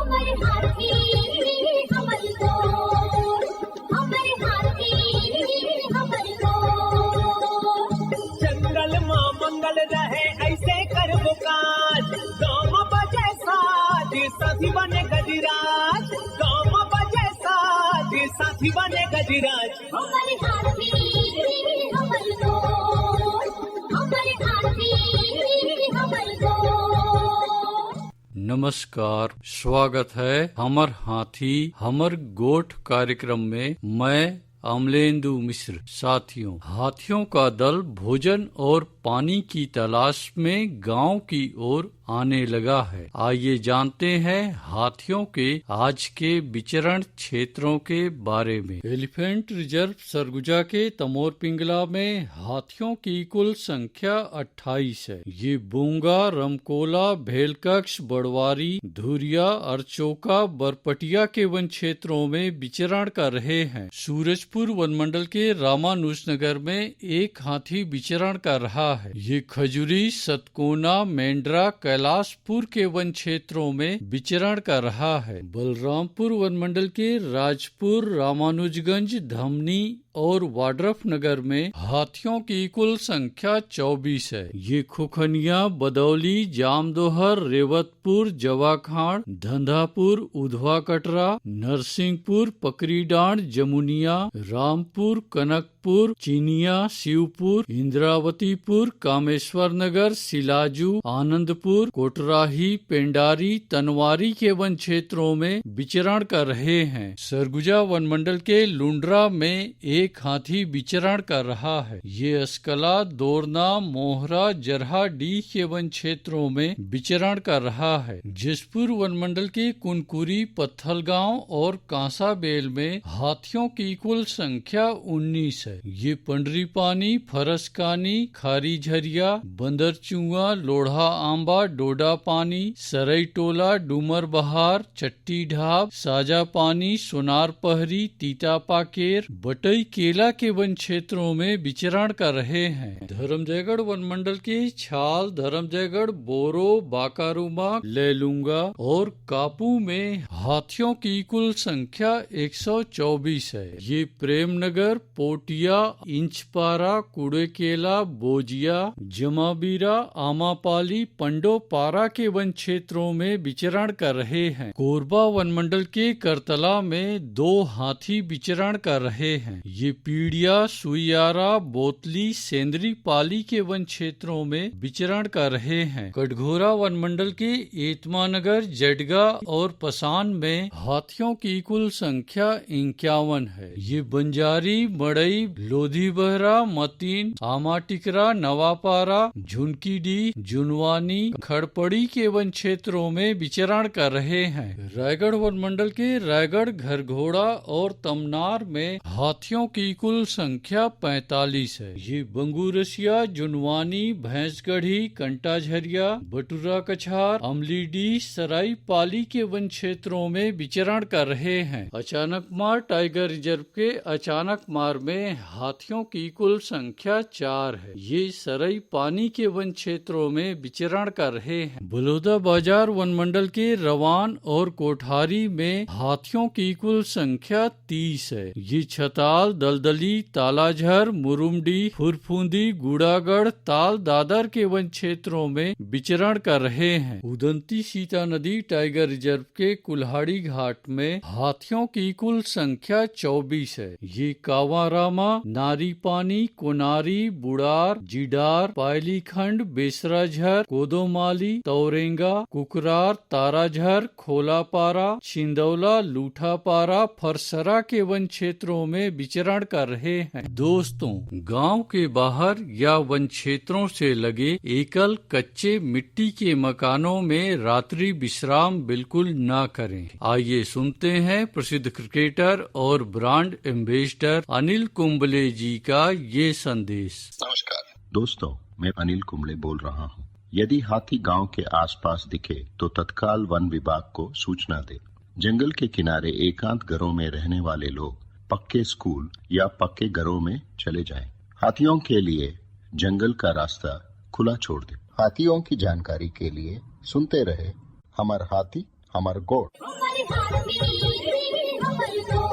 हमर हाथी हमर गोर, हमर हाथी हमर गोर। जंगल मां मंगल रहे ऐसे करबो काज, गाँव बजे साज साथी बने गजराज, गाँव बजे साज साथी बने गजराज। हमर हाथी हमर गोर, हमर हाथी हमर गोर। नमस्कार, स्वागत है हमर हाथी हमर गोठ कार्यक्रम में। मैं अमलेंदु मिश्र। साथियों, हाथियों का दल भोजन और पानी की तलाश में गांव की ओर आने लगा है। आइए जानते हैं हाथियों के आज के विचरण क्षेत्रों के बारे में। एलिफेंट रिजर्व सरगुजा के तमोर पिंगला में हाथियों की कुल संख्या 28 है। ये बूंगा, रमकोला, भेलकक्ष, बड़वारी, धुरिया, अरचोका, बरपटिया के वन क्षेत्रों में विचरण कर रहे हैं। सूरजपुर वनमंडल के रामानुजनगर में एक हाथी विचरण कर रहा है। ये खजुरी, सतकोना, मेंढरा, कैलाशपुर के वन क्षेत्रों में विचरण कर रहा है। बलरामपुर वनमंडल के राजपुर, रामानुजगंज, धमनी और वाड्रफ नगर में हाथियों की कुल संख्या 24 है। ये खुखनिया, बदौली, जामदोहर, रेवतपुर, जवाखाड़, धंधापुर, उधवा कटरा, नरसिंहपुर, पकरीडांड, जमुनिया, रामपुर, कनकपुर, चिनिया, शिवपुर, इंद्रावतीपुर, कामेश्वर नगर, सिलाजू, आनंदपुर, कोटराही, पेंडारी, तनवारी के वन क्षेत्रों में विचरण कर रहे हैं। सरगुजा वनमंडल के लुंड्रा में एक हाथी विचरण कर रहा है। ये अस्कला, दोरना, मोहरा, जरहा डी के वन क्षेत्रों में विचरण कर रहा है। जसपुर वनमंडल के कुनकुरी, पत्थलगांव और कांसाबेल में हाथियों की कुल संख्या 19 है। ये पंडरीपानी, फरसकानी, खारी झरिया, बंदरचुआ, लोढ़ा आंबा, डोडा पानी, सरई टोला, डूमर बहार, चट्टी ढाब, साजा पानी, सोनार पहरी, तीता पाकेर, बटई केला के वन क्षेत्रों में विचरण कर रहे हैं। धर्मजयगढ़ वनमंडल के छाल, धर्मजयगढ़, बोरो, बाकारूमा, लेलुंगा और कापू में हाथियों की कुल संख्या 124 है। ये प्रेमनगर, पोटिया, इंचपारा, कुड़ेकेला, बोजिया, जमाबीरा, आमापाली, पंडोपारा के वन क्षेत्रों में विचरण कर रहे हैं। कोरबा वनमंडल के करतला में 2 हाथी विचरण कर रहे हैं। ये पीड़िया, सुइयारा, बोतली, सेंद्री पाली के वन क्षेत्रों में विचरण कर रहे हैं। कटघोरा वनमंडल के एतमानगर, जडगा और पसान में हाथियों की कुल संख्या 51 है। ये बंजारी, मड़ई, लोधी बहरा, मतीन, आमाटिकरा, नवापारा, झुनकीडी, जुनवानी, खड़पड़ी के वन क्षेत्रों में विचरण कर रहे हैं। रायगढ़ वनमंडल के रायगढ़, घरघोड़ा और तमनार में हाथियों की कुल संख्या 45 है। ये बंगूरसिया, जुनवानी, भैंसगढ़ी, कंटाझरिया, बटुरा कछार, अमलीडी, सराई पाली के वन क्षेत्रों में विचरण कर रहे हैं। अचानकमार टाइगर रिजर्व के अचानकमार में हाथियों की कुल संख्या 4 है। ये सरई पानी के वन क्षेत्रों में विचरण कर रहे हैं। बलौदा बाजार वनमंडल के रवान और कोठारी में हाथियों की कुल संख्या 30 है। ये छताल, दलदली, तालाझर, मुरुमडी, फुरफुंदी, गुड़ागढ़, ताल दादर के वन क्षेत्रों में विचरण कर रहे हैं। उदंती सीता नदी टाइगर रिजर्व के कुल्हाड़ी घाट में हाथियों की कुल संख्या 24 है। ये कावारामा, नारी पानी, कोनारी, बुड़ार, जिडार, पायलीखंड, बेसराझर, कोदोमाली, तौरेंगा, कुकरार, ताराझर, खोलापारा, छिंदौला, लूठापारा, फरसरा के वन क्षेत्रों में विचरण कर रहे हैं। दोस्तों, गांव के बाहर या वन क्षेत्रों से लगे एकल कच्चे मिट्टी के मकानों में रात्रि विश्राम बिल्कुल ना करें। आइए सुनते हैं प्रसिद्ध क्रिकेटर और ब्रांड एम्बेसडर अनिल कुंबले जी का ये संदेश। नमस्कार दोस्तों, मैं अनिल कुंबले बोल रहा हूँ। यदि हाथी गांव के आसपास दिखे तो तत्काल वन विभाग को सूचना दे। जंगल के किनारे एकांत घरों में रहने वाले लोग पक्के स्कूल या पक्के घरों में चले जाएं। हाथियों के लिए जंगल का रास्ता खुला छोड़ दे। हाथियों की जानकारी के लिए सुनते रहे हमर हाथी हमर गोठ। हाथी हमर को